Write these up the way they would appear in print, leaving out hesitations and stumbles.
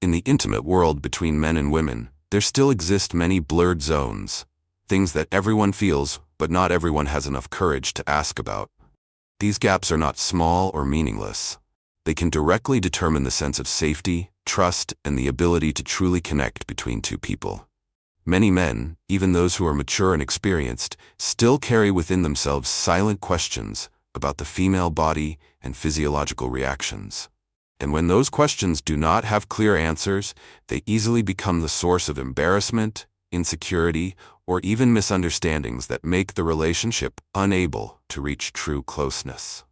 In the intimate world between men and women, there still exist many blurred zones, things that everyone feels, but not everyone has enough courage to ask about. These gaps are not small or meaningless. They can directly determine the sense of safety, trust, and the ability to truly connect between two people. Many men, even those who are mature and experienced, still carry within themselves silent questions about the female body and physiological reactions. And when those questions do not have clear answers, they easily become the source of embarrassment, insecurity, or even misunderstandings that make the relationship unable to reach true closeness.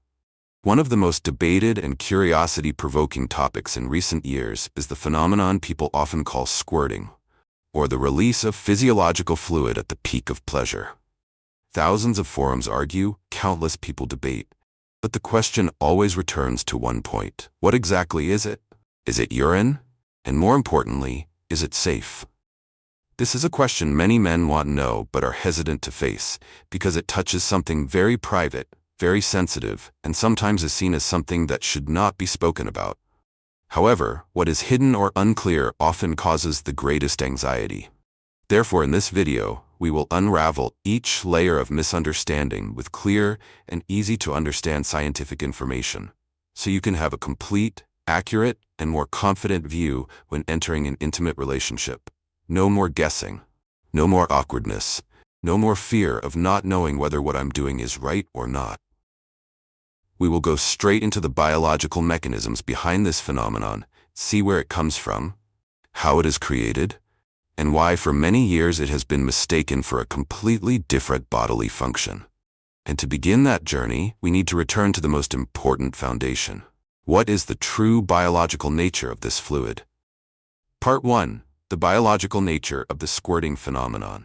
One of the most debated and curiosity-provoking topics in recent years is the phenomenon people often call squirting, or the release of physiological fluid at the peak of pleasure. Thousands of forums argue, countless people debate, but the question always returns to one point. What exactly is it? Is it urine? And more importantly, is it safe? This is a question many men want to know but are hesitant to face, because it touches something very private, very sensitive, and sometimes is seen as something that should not be spoken about. However, what is hidden or unclear often causes the greatest anxiety. Therefore, in this video, we will unravel each layer of misunderstanding with clear and easy-to-understand scientific information, so you can have a complete, accurate, and more confident view when entering an intimate relationship. No more guessing, no more awkwardness, no more fear of not knowing whether what I'm doing is right or not. We will go straight into the biological mechanisms behind this phenomenon, see where it comes from, how it is created, and why for many years it has been mistaken for a completely different bodily function. And to begin that journey, we need to return to the most important foundation. What is the true biological nature of this fluid? Part 1. The biological nature of the squirting phenomenon.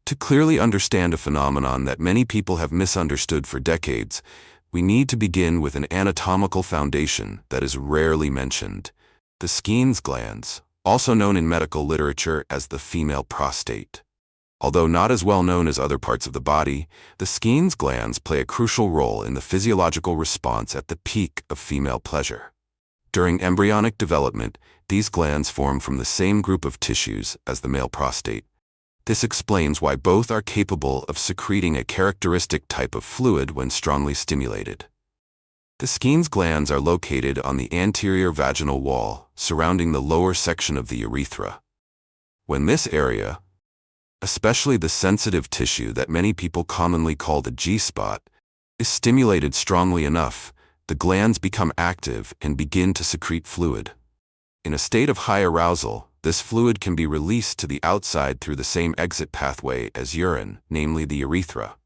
To clearly understand a phenomenon that many people have misunderstood for decades, we need to begin with an anatomical foundation that is rarely mentioned: the Skene's glands, also known in medical literature as the female prostate. Although not as well known as other parts of the body, the Skene's glands play a crucial role in the physiological response at the peak of female pleasure. During embryonic development, these glands form from the same group of tissues as the male prostate. This explains why both are capable of secreting a characteristic type of fluid when strongly stimulated. The Skene's glands are located on the anterior vaginal wall, surrounding the lower section of the urethra. When this area, especially the sensitive tissue that many people commonly call the G-spot, is stimulated strongly enough, the glands become active and begin to secrete fluid. In a state of high arousal, this fluid can be released to the outside through the same exit pathway as urine, namely the urethra.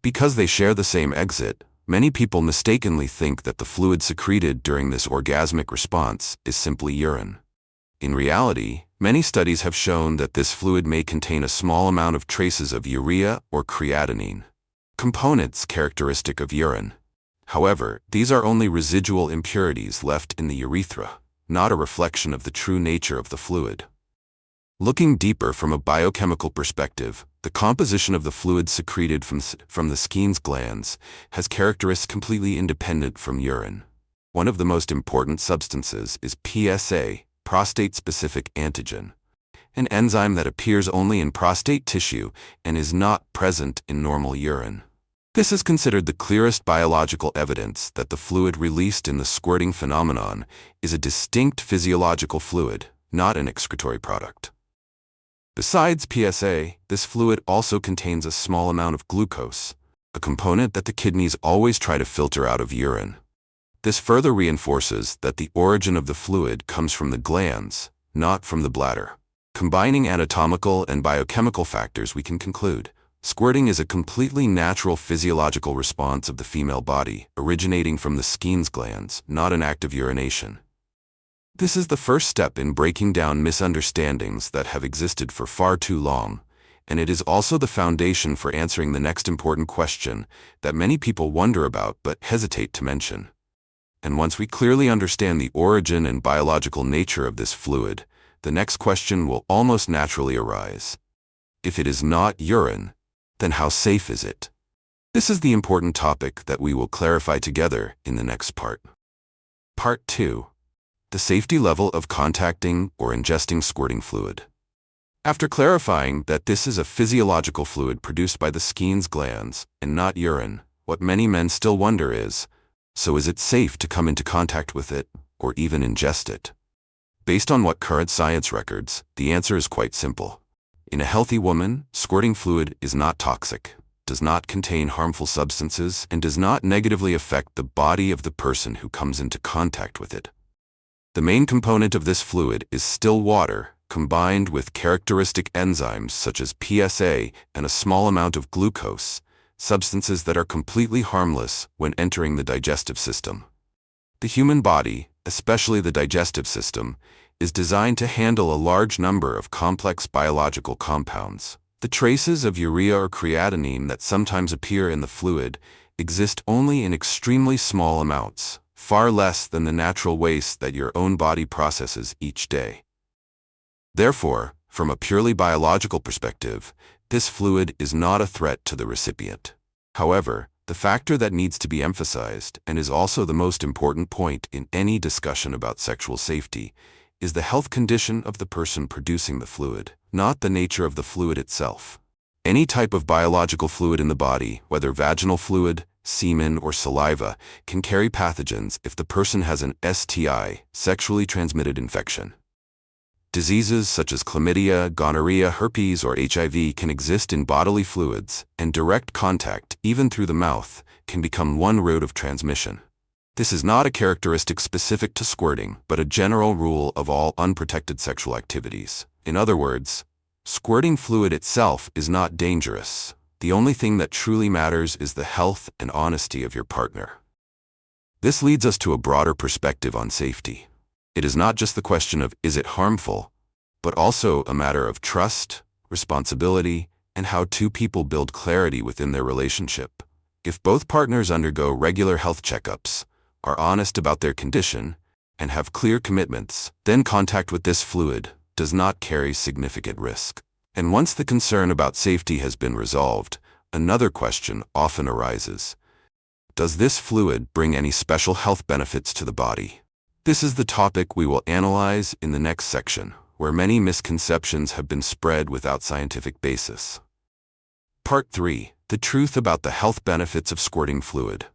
Because they share the same exit, many people mistakenly think that the fluid secreted during this orgasmic response is simply urine. In reality, many studies have shown that this fluid may contain a small amount of traces of urea or creatinine, components characteristic of urine. However, these are only residual impurities left in the urethra, not a reflection of the true nature of the fluid. Looking deeper from a biochemical perspective, the composition of the fluid secreted from the Skene's glands has characteristics completely independent from urine. One of the most important substances is PSA, prostate-specific antigen, an enzyme that appears only in prostate tissue and is not present in normal urine. This is considered the clearest biological evidence that the fluid released in the squirting phenomenon is a distinct physiological fluid, not an excretory product. Besides PSA, this fluid also contains a small amount of glucose, a component that the kidneys always try to filter out of urine. This further reinforces that the origin of the fluid comes from the glands, not from the bladder. Combining anatomical and biochemical factors, we can conclude squirting is a completely natural physiological response of the female body, originating from the Skene's glands, not an act of urination. This is the first step in breaking down misunderstandings that have existed for far too long, and it is also the foundation for answering the next important question that many people wonder about but hesitate to mention. And once we clearly understand the origin and biological nature of this fluid, the next question will almost naturally arise. If it is not urine, then how safe is it? This is the important topic that we will clarify together in the next part. Part 2. the safety level of contacting or ingesting squirting fluid. After clarifying that this is a physiological fluid produced by the Skene's glands and not urine, what many men still wonder is, so is it safe to come into contact with it or even ingest it? Based on what current science records, the answer is quite simple. In a healthy woman, squirting fluid is not toxic, does not contain harmful substances, and does not negatively affect the body of the person who comes into contact with it. The main component of this fluid is still water, combined with characteristic enzymes such as PSA and a small amount of glucose, substances that are completely harmless when entering the digestive system. The human body, especially the digestive system, is designed to handle a large number of complex biological compounds. The traces of urea or creatinine that sometimes appear in the fluid exist only in extremely small amounts, far less than the natural waste that your own body processes each day. Therefore, from a purely biological perspective, this fluid is not a threat to the recipient. However, the factor that needs to be emphasized, and is also the most important point in any discussion about sexual safety, is the health condition of the person producing the fluid, not the nature of the fluid itself. Any type of biological fluid in the body, whether vaginal fluid, semen, or saliva, can carry pathogens if the person has an STI, sexually transmitted infection. Diseases such as chlamydia, gonorrhea, herpes, or HIV can exist in bodily fluids, and direct contact, even through the mouth, can become one route of transmission. This is not a characteristic specific to squirting, but a general rule of all unprotected sexual activities. In other words, squirting fluid itself is not dangerous. The only thing that truly matters is the health and honesty of your partner. This leads us to a broader perspective on safety. It is not just the question of is it harmful, but also a matter of trust, responsibility, and how two people build clarity within their relationship. If both partners undergo regular health checkups, are honest about their condition, and have clear commitments, then contact with this fluid does not carry significant risk. And once the concern about safety has been resolved, another question often arises. Does this fluid bring any special health benefits to the body? This is the topic we will analyze in the next section, where many misconceptions have been spread without scientific basis. Part 3. The truth about the health benefits of squirting fluid.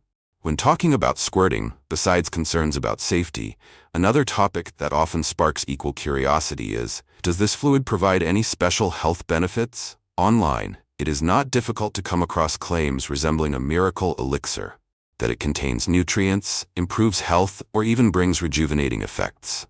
When talking about squirting, besides concerns about safety, another topic that often sparks equal curiosity is, does this fluid provide any special health benefits? Online, it is not difficult to come across claims resembling a miracle elixir, that it contains nutrients, improves health, or even brings rejuvenating effects.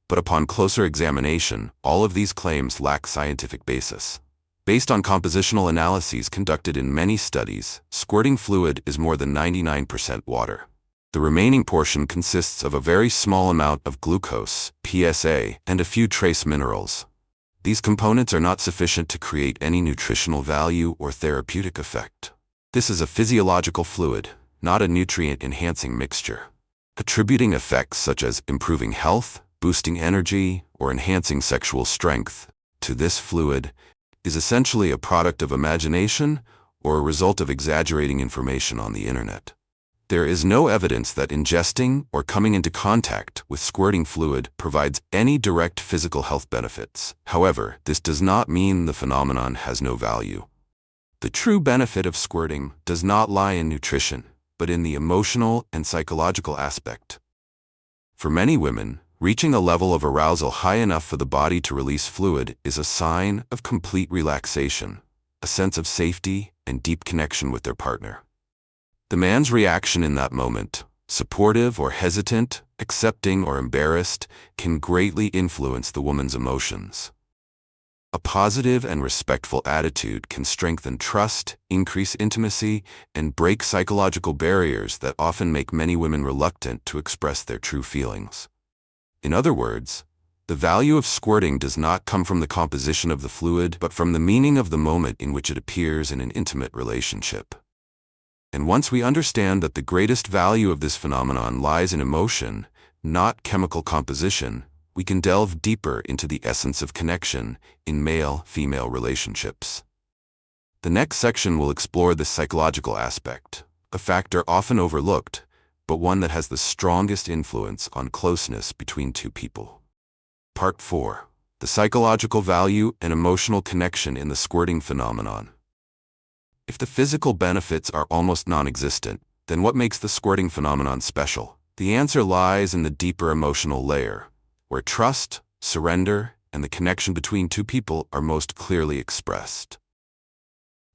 But upon closer examination, all of these claims lack scientific basis. Based on compositional analyses conducted in many studies, squirting fluid is more than 99% water. The remaining portion consists of a very small amount of glucose, PSA, and a few trace minerals. These components are not sufficient to create any nutritional value or therapeutic effect. This is a physiological fluid, not a nutrient-enhancing mixture. Attributing effects such as improving health, boosting energy, or enhancing sexual strength to this fluid is essentially a product of imagination or a result of exaggerating information on the internet. There is no evidence that ingesting or coming into contact with squirting fluid provides any direct physical health benefits. However, this does not mean the phenomenon has no value. The true benefit of squirting does not lie in nutrition, but in the emotional and psychological aspect. For many women, reaching a level of arousal high enough for the body to release fluid is a sign of complete relaxation, a sense of safety, and deep connection with their partner. The man's reaction in that moment, supportive or hesitant, accepting or embarrassed, can greatly influence the woman's emotions. A positive and respectful attitude can strengthen trust, increase intimacy, and break psychological barriers that often make many women reluctant to express their true feelings. In other words, the value of squirting does not come from the composition of the fluid, but from the meaning of the moment in which it appears in an intimate relationship. And once we understand that the greatest value of this phenomenon lies in emotion, not chemical composition, we can delve deeper into the essence of connection in male-female relationships. The next section will explore this psychological aspect, a factor often overlooked, but one that has the strongest influence on closeness between two people. Part 4. The psychological value and emotional connection in the squirting phenomenon. If the physical benefits are almost non-existent, then what makes the squirting phenomenon special? The answer lies in the deeper emotional layer, where trust, surrender, and the connection between two people are most clearly expressed.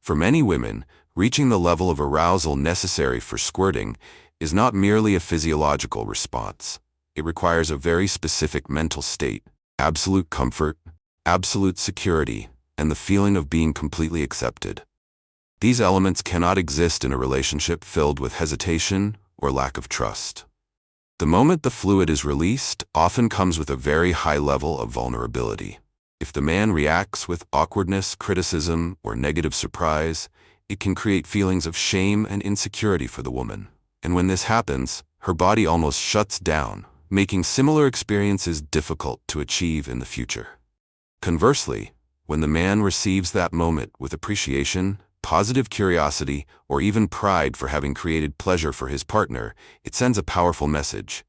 For many women, reaching the level of arousal necessary for squirting is not merely a physiological response. It requires a very specific mental state, absolute comfort, absolute security, and the feeling of being completely accepted. These elements cannot exist in a relationship filled with hesitation or lack of trust. The moment the fluid is released often comes with a very high level of vulnerability. If the man reacts with awkwardness, criticism, or negative surprise, it can create feelings of shame and insecurity for the woman. And when this happens, her body almost shuts down, making similar experiences difficult to achieve in the future. Conversely, when the man receives that moment with appreciation, positive curiosity, or even pride for having created pleasure for his partner, it sends a powerful message.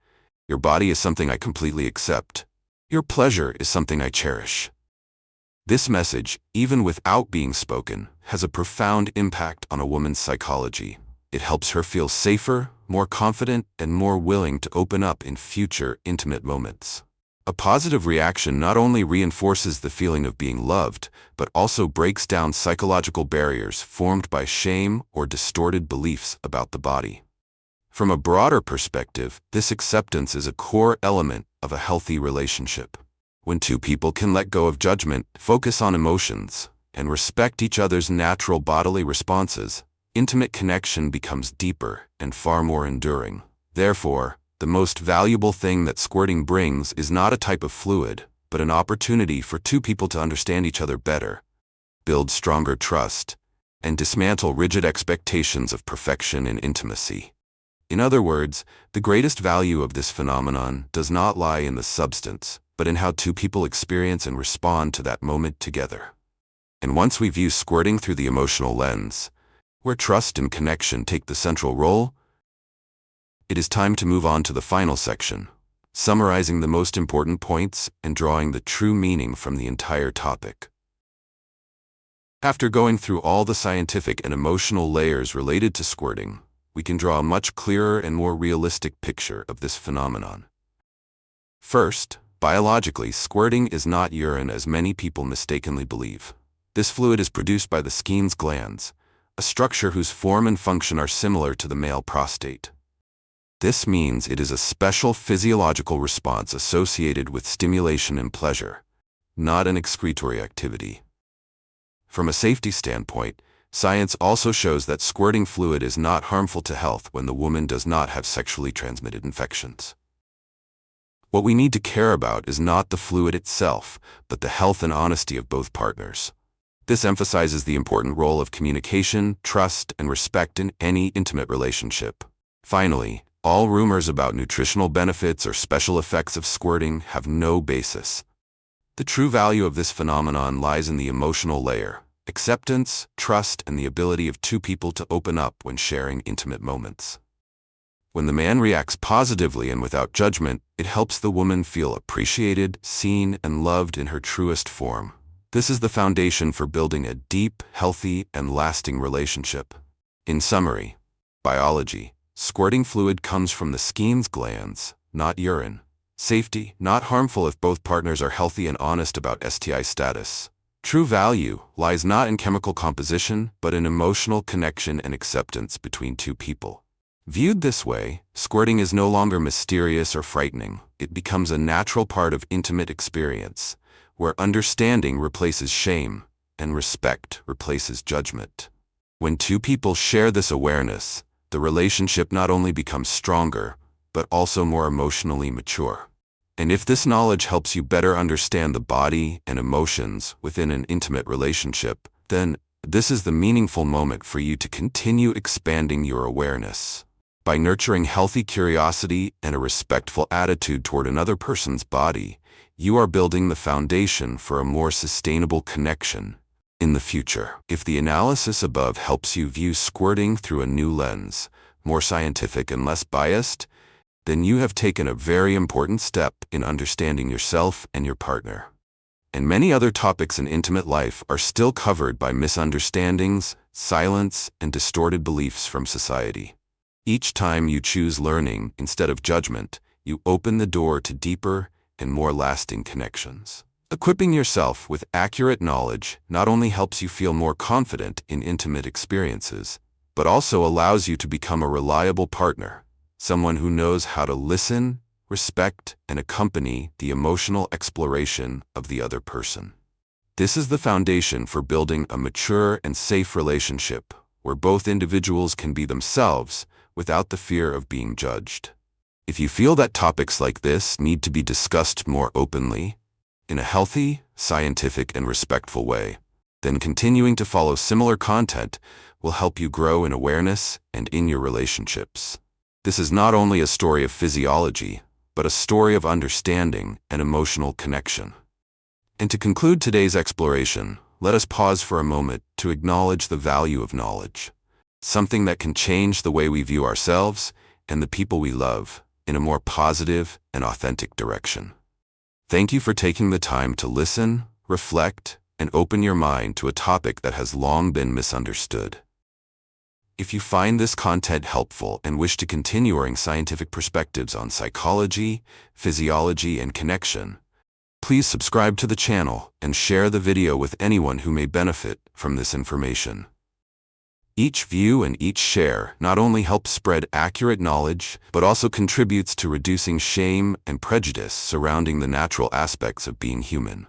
Your body is something I completely accept. Your pleasure is something I cherish. This message, even without being spoken, has a profound impact on a woman's psychology. It helps her feel safer, more confident, and more willing to open up in future intimate moments. A positive reaction not only reinforces the feeling of being loved, but also breaks down psychological barriers formed by shame or distorted beliefs about the body. From a broader perspective, this acceptance is a core element of a healthy relationship. When two people can let go of judgment, focus on emotions, and respect each other's natural bodily responses, intimate connection becomes deeper and far more enduring. Therefore, the most valuable thing that squirting brings is not a type of fluid, but an opportunity for two people to understand each other better, build stronger trust, and dismantle rigid expectations of perfection and intimacy. In other words, the greatest value of this phenomenon does not lie in the substance, but in how two people experience and respond to that moment together. And once we view squirting through the emotional lens, where trust and connection take the central role, it is time to move on to the final section, summarizing the most important points and drawing the true meaning from the entire topic. After going through all the scientific and emotional layers related to squirting, we can draw a much clearer and more realistic picture of this phenomenon. First, biologically, squirting is not urine as many people mistakenly believe. This fluid is produced by the Skene's glands, a structure whose form and function are similar to the male prostate. This means it is a special physiological response associated with stimulation and pleasure, not an excretory activity. From a safety standpoint, science also shows that squirting fluid is not harmful to health when the woman does not have sexually transmitted infections. What we need to care about is not the fluid itself, but the health and honesty of both partners. This emphasizes the important role of communication, trust, and respect in any intimate relationship. Finally, all rumors about nutritional benefits or special effects of squirting have no basis. The true value of this phenomenon lies in the emotional layer, acceptance, trust, and the ability of two people to open up when sharing intimate moments. When the man reacts positively and without judgment, it helps the woman feel appreciated, seen, and loved in her truest form. This is the foundation for building a deep, healthy, and lasting relationship. In summary, biology. Squirting fluid comes from the Skene's glands, not urine. Safety, not harmful if both partners are healthy and honest about STI status. True value lies not in chemical composition, but in emotional connection and acceptance between two people. Viewed this way, squirting is no longer mysterious or frightening. It becomes a natural part of intimate experience, where understanding replaces shame and respect replaces judgment. When two people share this awareness, the relationship not only becomes stronger, but also more emotionally mature. And if this knowledge helps you better understand the body and emotions within an intimate relationship, then this is the meaningful moment for you to continue expanding your awareness. By nurturing healthy curiosity and a respectful attitude toward another person's body, you are building the foundation for a more sustainable connection in the future. If the analysis above helps you view squirting through a new lens, more scientific and less biased, then you have taken a very important step in understanding yourself and your partner. And many other topics in intimate life are still covered by misunderstandings, silence, and distorted beliefs from society. Each time you choose learning instead of judgment, you open the door to deeper and more lasting connections. Equipping yourself with accurate knowledge not only helps you feel more confident in intimate experiences, but also allows you to become a reliable partner, someone who knows how to listen, respect, and accompany the emotional exploration of the other person. This is the foundation for building a mature and safe relationship where both individuals can be themselves without the fear of being judged. If you feel that topics like this need to be discussed more openly, in a healthy, scientific, and respectful way, then continuing to follow similar content will help you grow in awareness and in your relationships. This is not only a story of physiology, but a story of understanding and emotional connection. And to conclude today's exploration, let us pause for a moment to acknowledge the value of knowledge, something that can change the way we view ourselves and the people we love in a more positive and authentic direction. Thank you for taking the time to listen, reflect, and open your mind to a topic that has long been misunderstood. If you find this content helpful and wish to continue hearing scientific perspectives on psychology, physiology, and connection, please subscribe to the channel and share the video with anyone who may benefit from this information. Each view and each share not only helps spread accurate knowledge, but also contributes to reducing shame and prejudice surrounding the natural aspects of being human.